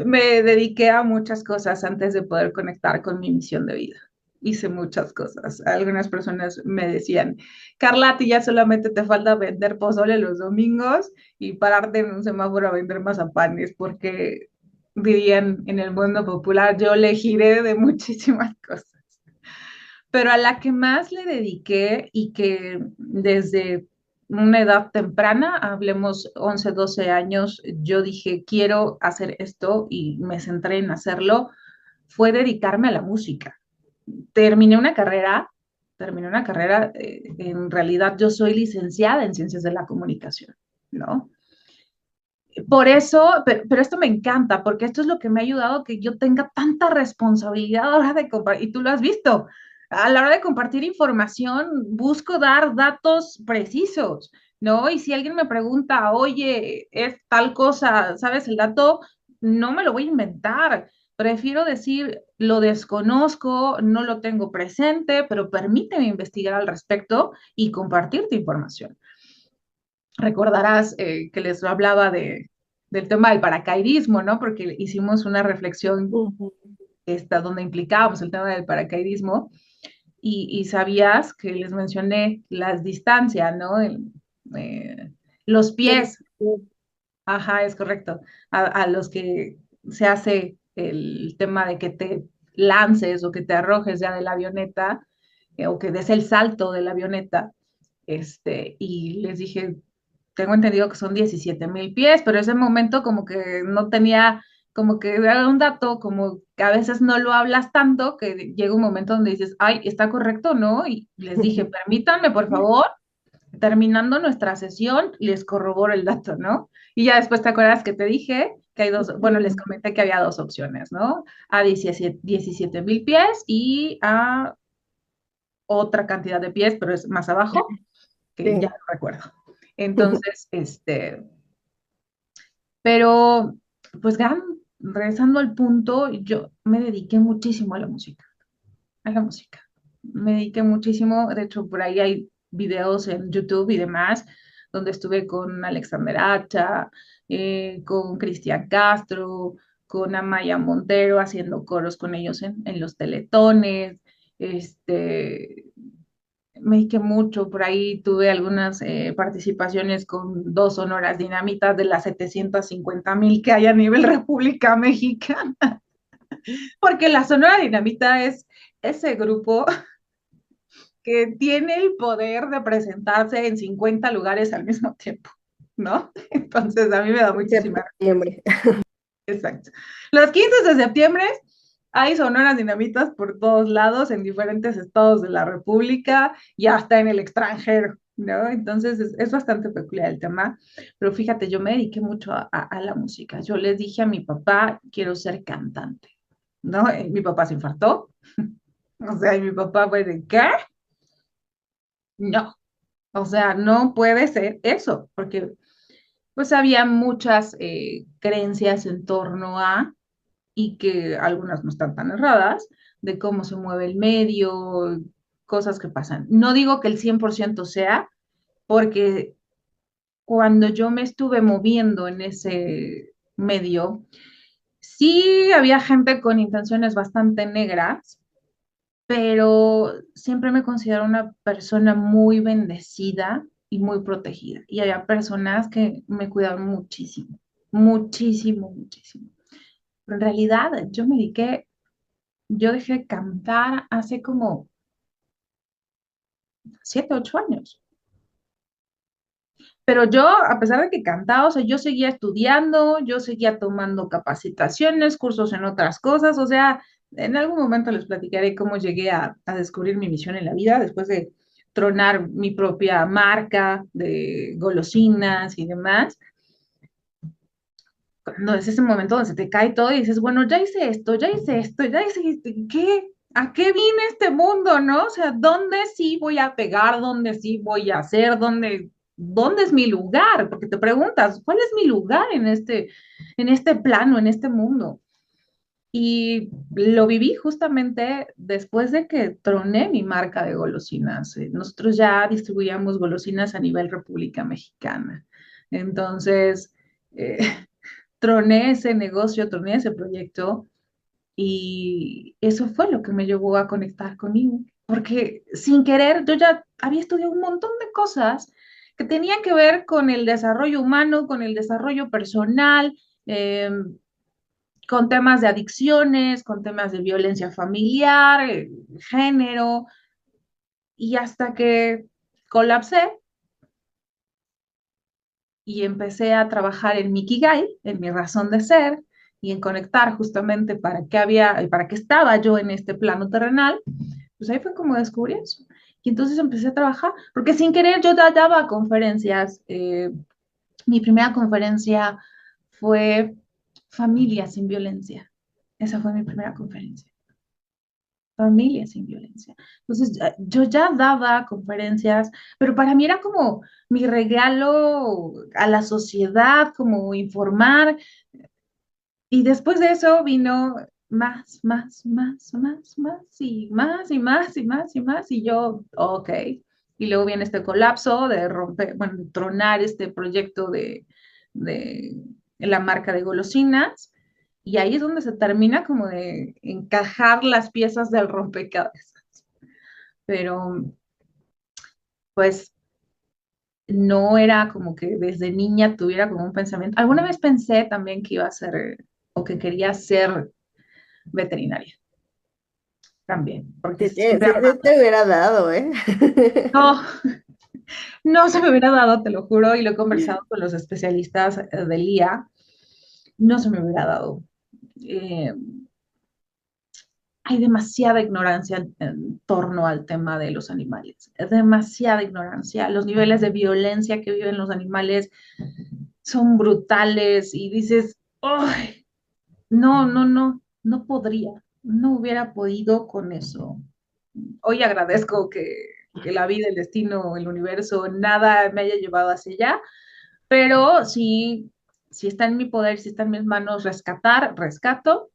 Me dediqué a muchas cosas antes de poder conectar con mi misión de vida. Hice muchas cosas. Algunas personas me decían, Carla, a ti ya solamente te falta vender pozole los domingos y pararte en un semáforo a vender mazapanes, porque dirían en el mundo popular, yo le giré de muchísimas cosas. Pero a la que más le dediqué y que desde una edad temprana, hablemos 11, 12 años, yo dije, quiero hacer esto y me centré en hacerlo, fue dedicarme a la música. Terminé una carrera, en realidad yo soy licenciada en Ciencias de la Comunicación, ¿no? Por eso, pero esto me encanta, porque esto es lo que me ha ayudado a que yo tenga tanta responsabilidad a la hora de compartir, y tú lo has visto, a la hora de compartir información, busco dar datos precisos, ¿no? Y si alguien me pregunta, oye, es tal cosa, ¿sabes el dato? No me lo voy a inventar. Prefiero decir, lo desconozco, no lo tengo presente, pero permíteme investigar al respecto y compartirte información. Recordarás que les hablaba del tema del paracaidismo, ¿no? Porque hicimos una reflexión Ujú. donde implicábamos el tema del paracaidismo y sabías que les mencioné las distancias, ¿no? Eh, los De- pies, ajá, es correcto, a los que se hace el tema de que te lances o que te arrojes ya de la avioneta o que des el salto de la avioneta. Y les dije, tengo entendido que son 17,000 pies, pero ese momento como que no tenía, como que era un dato, como que a veces no lo hablas tanto, que llega un momento donde dices, ay, ¿está correcto o no? Y les dije, permítanme, por favor, terminando nuestra sesión, les corroboro el dato, ¿no? Y ya después te acuerdas que te dije que hay dos, bueno, les comenté que había dos opciones, ¿no? A 17,000 pies y a otra cantidad de pies, pero es más abajo, que ya Sí. no recuerdo. Entonces, pero pues regresando al punto, yo me dediqué muchísimo a la música, a la música. Me dediqué muchísimo, de hecho por ahí hay videos en YouTube y demás, donde estuve con Alexander Hacha, con Cristian Castro, con Amaya Montero, haciendo coros con ellos en los teletones, este, me dediqué mucho, por ahí tuve algunas participaciones con dos sonoras dinamitas de las 750,000 que hay a nivel República Mexicana, porque la Sonora Dinamita es ese grupo que tiene el poder de presentarse en 50 lugares al mismo tiempo, ¿no? Entonces a mí me da En muchísima. septiembre. Exacto. Los 15 de septiembre hay sonoras dinamitas por todos lados, en diferentes estados de la República y hasta en el extranjero, ¿no? Entonces es bastante peculiar el tema, pero fíjate, yo me dediqué mucho a la música. Yo les dije a mi papá, quiero ser cantante, ¿no? Mi papá se infartó, o sea, y mi papá fue de, ¿qué? No, o sea, no puede ser eso, porque pues había muchas creencias en torno a y que algunas no están tan erradas, de cómo se mueve el medio, cosas que pasan. No digo que el 100% sea, porque cuando yo me estuve moviendo en ese medio, sí había gente con intenciones bastante negras, pero siempre me considero una persona muy bendecida y muy protegida. Y había personas que me cuidaban muchísimo, muchísimo, muchísimo. Pero en realidad yo dejé de cantar hace como 7, 8 años. Pero yo, a pesar de que cantaba, o sea, yo seguía estudiando, yo seguía tomando capacitaciones, cursos en otras cosas, o sea, en algún momento les platicaré cómo llegué a descubrir mi misión en la vida después de tronar mi propia marca de golosinas y demás. Cuando es ese momento donde se te cae todo y dices, bueno, ya hice esto, ya hice esto, ya hice esto, ¿qué? ¿A qué vine este mundo, no? O sea, ¿dónde sí voy a pegar? ¿Dónde sí voy a hacer? ¿Dónde es mi lugar? Porque te preguntas, ¿cuál es mi lugar en este plano, en este mundo? Y lo viví justamente después de que troné mi marca de golosinas. Nosotros ya distribuíamos golosinas a nivel República Mexicana. Entonces, eh, troné ese negocio, troné ese proyecto y eso fue lo que me llevó a conectar conmigo, porque sin querer yo ya había estudiado un montón de cosas que tenían que ver con el desarrollo humano, con el desarrollo personal, eh, con temas de adicciones, con temas de violencia familiar, género, y hasta que colapsé y empecé a trabajar en mi Ikigai, en mi razón de ser, y en conectar justamente para qué había, para qué estaba yo en este plano terrenal, pues ahí fue como descubrí eso. Y entonces empecé a trabajar, porque sin querer yo daba conferencias. Mi primera conferencia fue Familia sin violencia. Esa fue mi primera conferencia. Familia sin violencia. Entonces, yo ya daba conferencias, pero para mí era como mi regalo a la sociedad, como informar. Y después de eso vino más, y más, y más, y más, y más, y yo, ok. Y luego viene este colapso de romper, bueno, de tronar este proyecto de la marca de golosinas, y ahí es donde se termina como de encajar las piezas del rompecabezas. Pero, pues, no era como que desde niña tuviera como un pensamiento. Alguna vez pensé también que iba a ser, o que quería ser veterinaria también, porque Sí, siempre sí, sí te hubiera dado, ¿eh? no, no se me hubiera dado, te lo juro, y lo he conversado con los especialistas del IA, no se me hubiera dado. Eh, Hay demasiada ignorancia en torno al tema de los animales, demasiada ignorancia. Los niveles de violencia que viven los animales son brutales y dices, ¡ay! No podría, no hubiera podido con eso. Hoy agradezco que la vida, el destino, el universo, nada me haya llevado hacia allá, pero sí, si está en mi poder, si está en mis manos rescatar, rescato,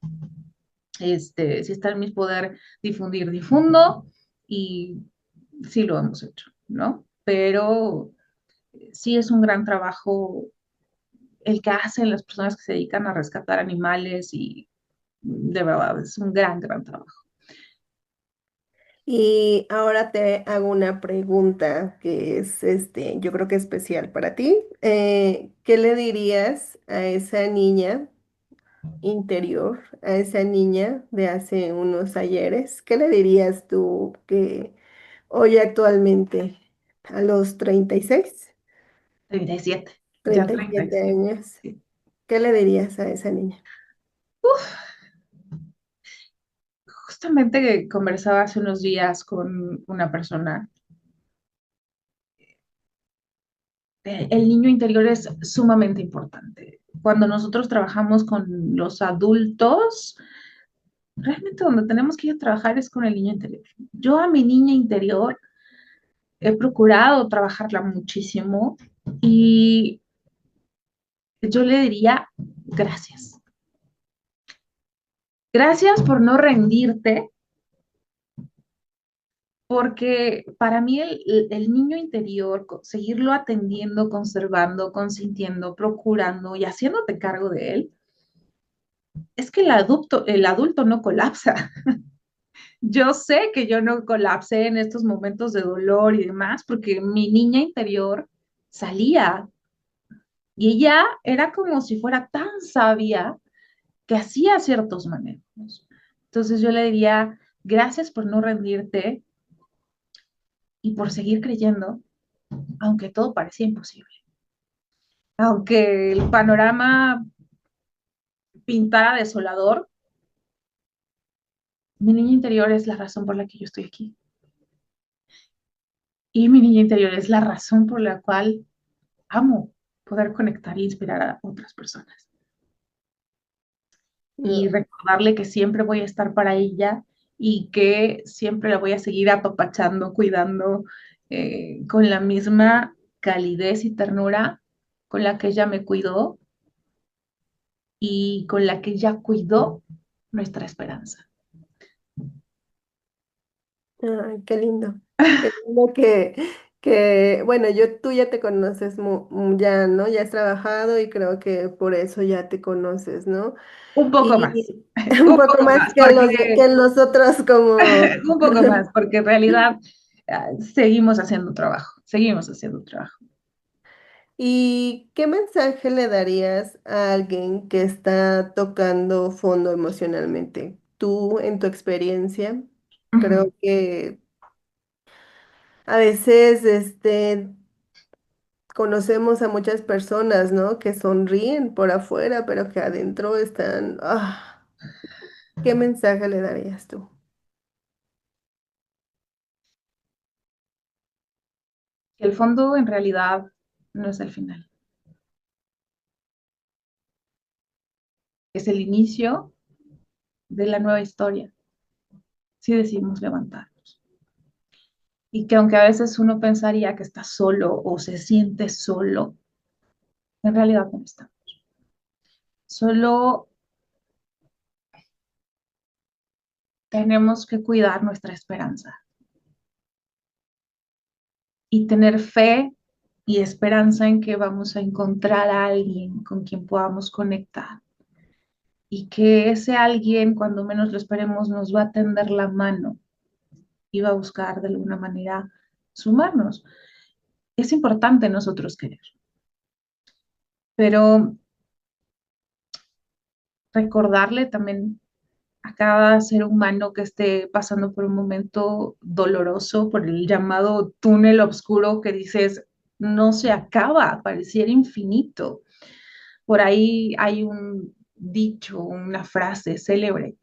si está en mi poder difundir, difundo, y sí lo hemos hecho, ¿no? Pero sí es un gran trabajo el que hacen las personas que se dedican a rescatar animales y de verdad es un gran, gran trabajo. Y ahora te hago una pregunta que es, yo creo que especial para ti. ¿Qué le dirías a esa niña interior, a esa niña de hace unos ayeres? ¿Qué le dirías tú que hoy actualmente, a los 36, 37, ya 37 37. años, Sí. qué le dirías a esa niña? Justamente conversaba hace unos días con una persona. El niño interior es sumamente importante. Cuando nosotros trabajamos con los adultos, realmente donde tenemos que ir a trabajar es con el niño interior. Yo a mi niña interior he procurado trabajarla muchísimo y yo le diría gracias. Gracias por no rendirte, porque para mí el niño interior, seguirlo atendiendo, conservando, consintiendo, procurando y haciéndote cargo de él, es que el adulto no colapsa. Yo sé que yo no colapsé en estos momentos de dolor y demás, porque mi niña interior salía y ella era como si fuera tan sabia que hacía ciertos manejos. Entonces yo le diría, gracias por no rendirte y por seguir creyendo, aunque todo parecía imposible. Aunque el panorama pintara desolador, mi niña interior es la razón por la que yo estoy aquí. Y mi niña interior es la razón por la cual amo poder conectar e inspirar a otras personas. Y No, recordarle que siempre voy a estar para ella y que siempre la voy a seguir apapachando, cuidando, con la misma calidez y ternura con la que ella me cuidó y con la que ella cuidó nuestra esperanza. ay, qué lindo. Qué lindo bueno, tú ya te conoces, ya, ¿no? Ya has trabajado y creo que por eso ya te conoces, ¿no? Un poco más, Y un un poco poco más más, porque que los otros como... un poco más, porque en realidad seguimos haciendo trabajo, seguimos haciendo trabajo. ¿Y qué mensaje le darías a alguien que está tocando fondo emocionalmente? Tú, en tu experiencia, Ujú. creo que a veces, Conocemos a muchas personas, ¿no? Que sonríen por afuera, pero que adentro están... ¿qué mensaje le darías tú? El fondo en realidad no es el final, es el inicio de la nueva historia, si decidimos levantarnos. Y que aunque a veces uno pensaría que está solo o se siente solo, en realidad no está. Solo tenemos que cuidar nuestra esperanza y tener fe y esperanza en que vamos a encontrar a alguien con quien podamos conectar y que ese alguien, cuando menos lo esperemos, nos va a tender la mano y va a buscar de alguna manera sumarnos. Es importante nosotros querer, pero recordarle también a cada ser humano que esté pasando por un momento doloroso, por el llamado túnel oscuro que dices, no se acaba, pareciera infinito. Por ahí hay un dicho, una frase célebre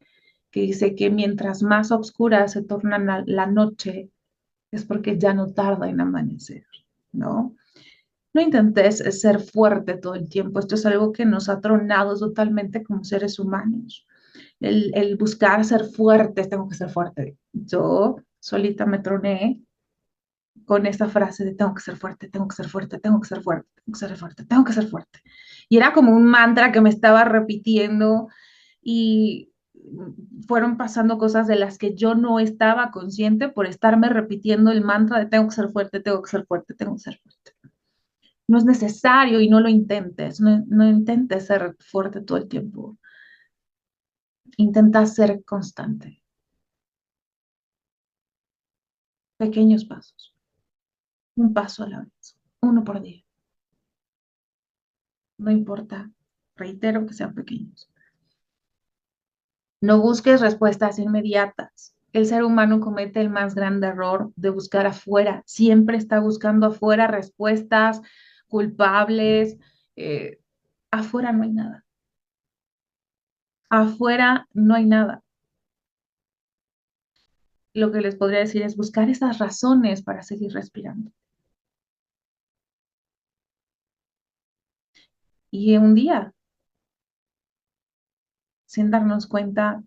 que dice que mientras más oscura se torna la noche, es porque ya no tarda en amanecer, ¿no? No intentes ser fuerte todo el tiempo. Esto es algo que nos ha tronado totalmente como seres humanos. El buscar ser fuerte, tengo que ser fuerte. Yo solita me troné con esa frase de tengo que ser fuerte, tengo que ser fuerte, tengo que ser fuerte, tengo que ser fuerte, tengo que ser fuerte. Y era como un mantra que me estaba repitiendo y fueron pasando cosas de las que yo no estaba consciente por estarme repitiendo el mantra de tengo que ser fuerte, tengo que ser fuerte, tengo que ser fuerte. No es necesario y no lo intentes, no intentes ser fuerte todo el tiempo. Intenta ser constante. Pequeños pasos, un paso a la vez, uno por día. No importa, reitero que sean pequeños. No busques respuestas inmediatas. El ser humano comete el más grande error de buscar afuera. Siempre está buscando afuera respuestas culpables. eh, Afuera no hay nada. Afuera no hay nada. Lo que les podría decir es buscar esas razones para seguir respirando. Y un día, sin darnos cuenta,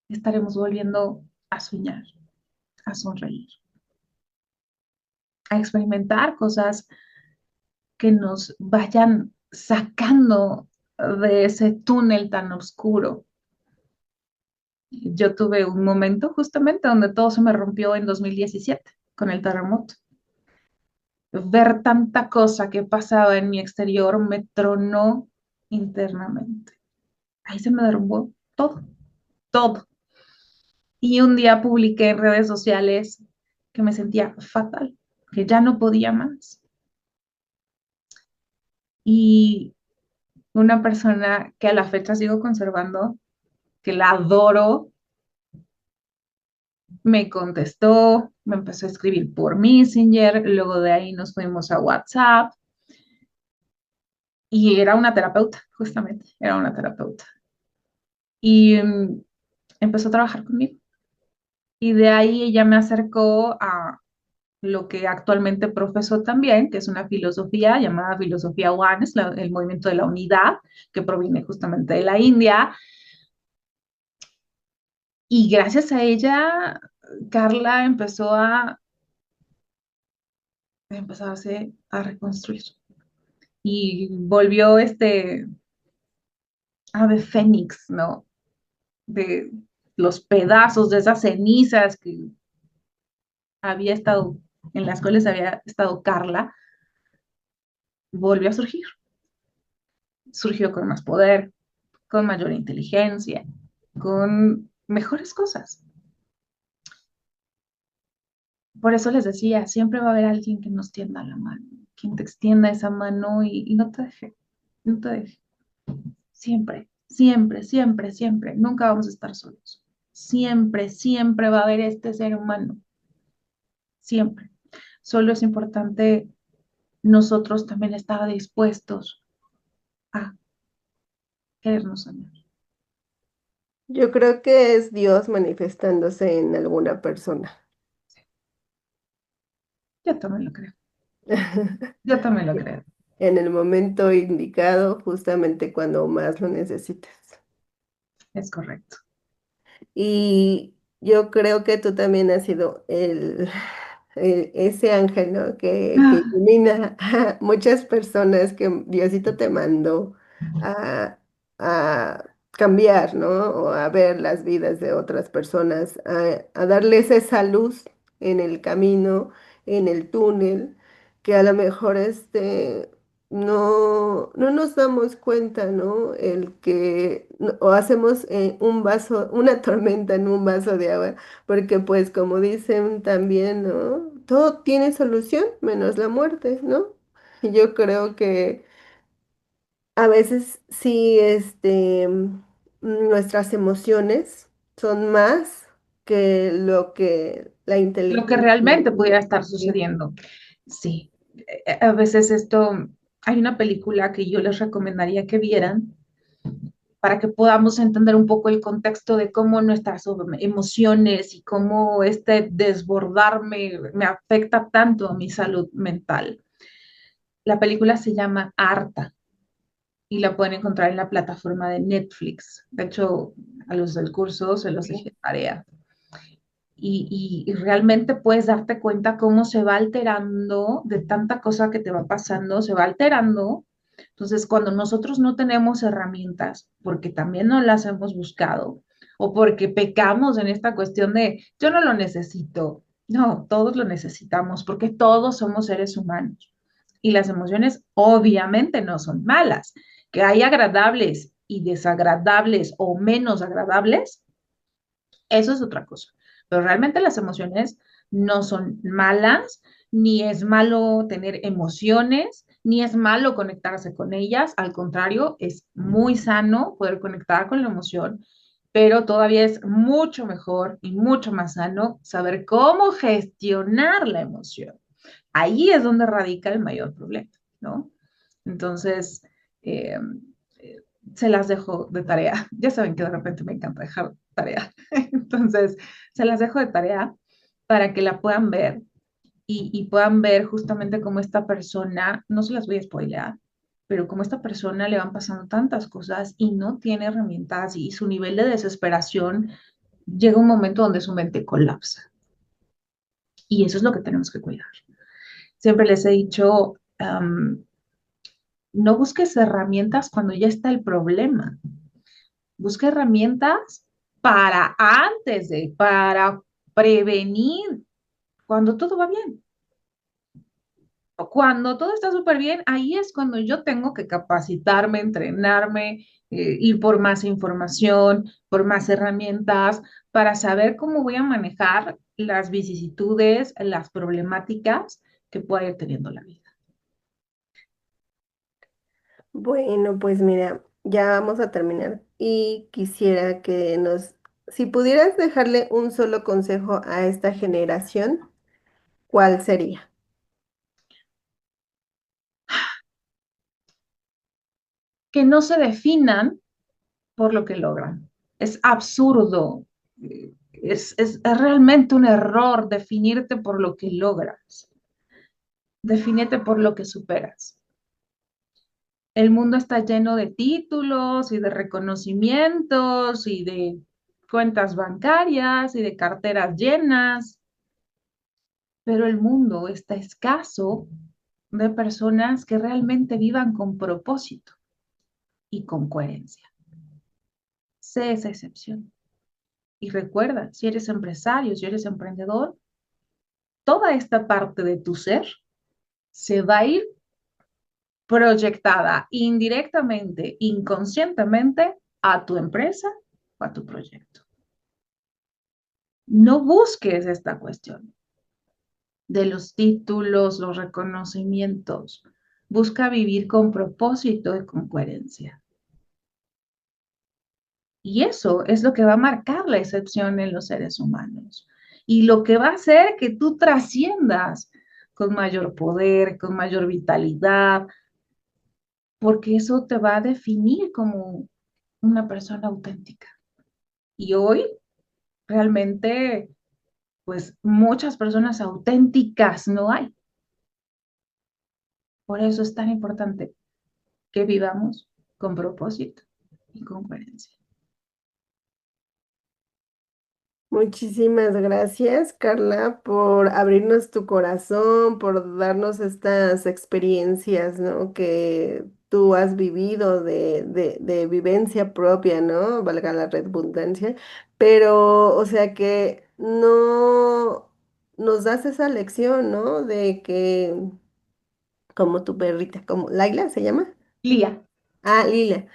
estaremos volviendo a soñar, a sonreír, a experimentar cosas que nos vayan sacando de ese túnel tan oscuro. Yo tuve un momento justamente donde todo se me rompió en 2017 con el terremoto. Ver tanta cosa que pasaba en mi exterior me tronó internamente. Ahí se me derrumbó todo, todo. Y un día publiqué en redes sociales que me sentía fatal, que ya no podía más. Y una persona que a la fecha sigo conservando, que la adoro, me contestó, me empezó a escribir por Messenger, luego de ahí nos fuimos a WhatsApp y era una terapeuta, justamente, era una terapeuta. Y empezó a trabajar conmigo. Y de ahí ella me acercó a lo que actualmente profeso también, que es una filosofía llamada filosofía One, es el movimiento de la unidad, que proviene justamente de la India. Y gracias a ella, Carla empezó a empezarse a reconstruir. Y volvió este ave fénix, ¿no? De los pedazos de esas cenizas que había estado, en las cuales había estado Carla, volvió a surgir. Surgió con más poder, con mayor inteligencia, con mejores cosas. Por eso les decía, siempre va a haber alguien que nos tienda la mano, quien te extienda esa mano y no te deje, no te deje. Siempre, siempre, siempre, siempre. Nunca vamos a estar solos. Siempre, siempre va a haber este ser humano. Siempre. Solo es importante nosotros también estar dispuestos a querernos amar. Yo creo que es Dios manifestándose en alguna persona. Yo también lo creo. Yo también lo creo. En el momento indicado, justamente cuando más lo necesitas. Es correcto. Y yo creo que tú también has sido ese ángel, ¿no? Que Ah, ilumina a muchas personas que Diosito te mandó a, a cambiar, ¿no? O a ver las vidas de otras personas, a darles esa luz en el camino, en el túnel, que a lo mejor no nos damos cuenta, ¿no? O hacemos un vaso, una tormenta en un vaso de agua, porque pues como dicen también, ¿no? Todo tiene solución menos la muerte, ¿no? Y yo creo que a veces sí, nuestras emociones son más que lo que la lo que inteligencia. realmente pudiera estar sucediendo. Sí. A veces esto, hay una película que yo les recomendaría que vieran para que podamos entender un poco el contexto de cómo nuestras emociones y cómo este desbordarme me afecta tanto a mi salud mental. La película se llama Arta y la pueden encontrar en la plataforma de Netflix. De hecho, a los del curso se los dejé tarea. Y realmente puedes darte cuenta cómo se va alterando de tanta cosa que te va pasando, se va alterando. Entonces, cuando nosotros no tenemos herramientas, porque también no las hemos buscado, o porque pecamos en esta cuestión de yo no lo necesito, no, todos lo necesitamos, porque todos somos seres humanos. Y las emociones obviamente no son malas, que hay agradables y desagradables o menos agradables, eso es otra cosa. Pero realmente las emociones no son malas, ni es malo tener emociones, ni es malo conectarse con ellas. Al contrario, es muy sano poder conectar con la emoción, pero todavía es mucho mejor y mucho más sano saber cómo gestionar la emoción. Ahí es donde radica el mayor problema, ¿no? Entonces, eh, eh, se las dejo de tarea. Ya saben que de repente me encanta dejar tarea. Entonces, se las dejo de tarea para que la puedan ver y puedan ver justamente cómo esta persona, no se las voy a spoilear, pero cómo esta persona le van pasando tantas cosas y no tiene herramientas y su nivel de desesperación llega un momento donde su mente colapsa. Y eso es lo que tenemos que cuidar. Siempre les he dicho, no busques herramientas cuando ya está el problema. Busca herramientas para para prevenir cuando todo va bien. Cuando todo está súper bien, ahí es cuando yo tengo que capacitarme, entrenarme, ir por más información, por más herramientas, para saber cómo voy a manejar las vicisitudes, las problemáticas que pueda ir teniendo la vida. Bueno, pues mira, ya vamos a terminar y quisiera si pudieras dejarle un solo consejo a esta generación, ¿cuál sería? Que no se definan por lo que logran. Es absurdo, es realmente un error definirte por lo que logras. Defínete por lo que superas. El mundo está lleno de títulos y de reconocimientos y de cuentas bancarias y de carteras llenas, pero el mundo está escaso de personas que realmente vivan con propósito y con coherencia. Sé esa excepción. Y recuerda, si eres empresario, si eres emprendedor, toda esta parte de tu ser se va a ir proyectada indirectamente, inconscientemente a tu empresa o a tu proyecto. No busques esta cuestión de los títulos, los reconocimientos. Busca vivir con propósito y con coherencia. Y eso es lo que va a marcar la excepción en los seres humanos. Y lo que va a hacer que tú trasciendas. con mayor poder, con mayor vitalidad, porque eso te va a definir como una persona auténtica. Y hoy realmente, pues muchas personas auténticas no hay. Por eso es tan importante que vivamos con propósito y con coherencia. Muchísimas gracias, Carla, por abrirnos tu corazón, por darnos estas experiencias, ¿no? Que tú has vivido de vivencia propia, ¿no? Valga la redundancia, pero, o sea, que no nos das esa lección, ¿no? De que, como tu perrita, como Laila se llama. Lía, Ah, Lila,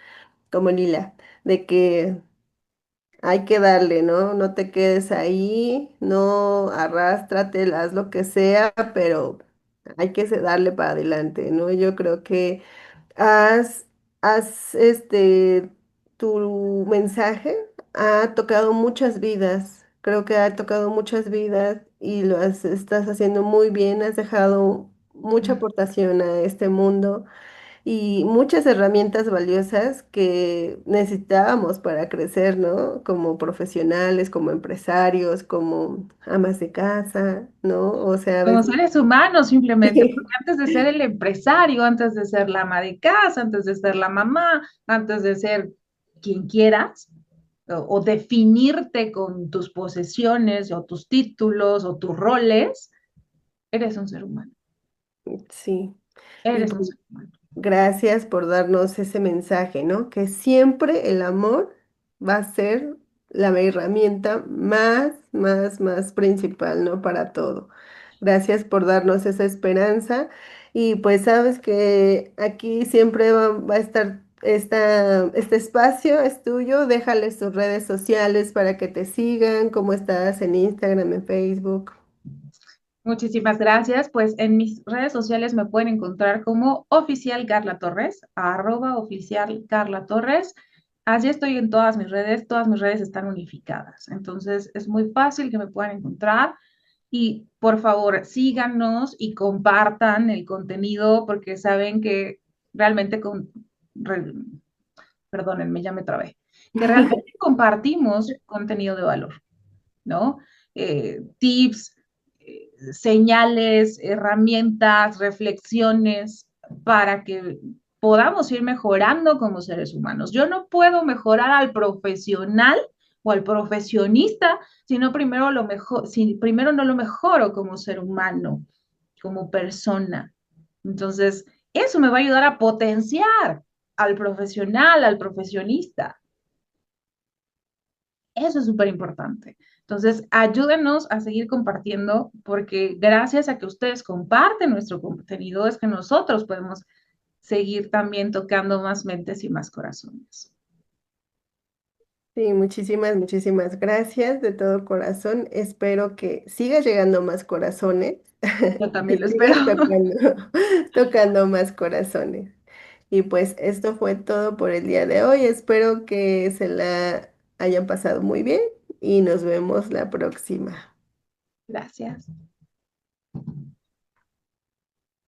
como Lila, de que hay que darle, ¿no? No te quedes ahí, no arrástrate, haz lo que sea, pero hay que darle para adelante, ¿no? Yo creo que has, tu mensaje ha tocado muchas vidas, creo que ha tocado muchas vidas y estás haciendo muy bien, has dejado mucha aportación a este mundo y muchas herramientas valiosas que necesitábamos para crecer, ¿no? Como profesionales, como empresarios, como amas de casa, ¿no? O sea, a como veces... seres humanos simplemente, porque antes de ser el empresario, antes de ser la ama de casa, antes de ser la mamá, antes de ser quien quieras, o definirte con tus posesiones o tus títulos o tus roles, eres un ser humano, Sí. Y eres un pues, ser humano. gracias por darnos ese mensaje, ¿no? Que siempre el amor va a ser la herramienta más principal, ¿no? Para todo. Gracias por darnos esa esperanza y pues sabes que aquí siempre va a estar este espacio, es tuyo, déjales tus redes sociales para que te sigan, cómo estás en Instagram, en Facebook. Muchísimas gracias. Pues en mis redes sociales me pueden encontrar como oficial Carla Torres, @oficial Carla Torres. Así estoy en todas mis redes están unificadas. Entonces es muy fácil que me puedan encontrar y por favor síganos y compartan el contenido porque saben que realmente, re- perdónenme, ya me trabé, que realmente compartimos contenido de valor. ¿No? Tips, señales, herramientas, reflexiones para que podamos ir mejorando como seres humanos. Yo no puedo mejorar al profesional o al profesionista si no primero lo mejor, si primero no lo mejoro como ser humano, como persona. Entonces, eso me va a ayudar a potenciar al profesional, al profesionista. Eso es súper importante. Entonces, ayúdenos a seguir compartiendo porque gracias a que ustedes comparten nuestro contenido es que nosotros podemos seguir también tocando más mentes y más corazones. Sí, muchísimas gracias de todo corazón. Espero que siga llegando más corazones, Yo también que lo espero. sigas tocando, tocando más corazones. Y pues esto fue todo por el día de hoy. Espero que se la hayan pasado muy bien y nos vemos la próxima. Gracias.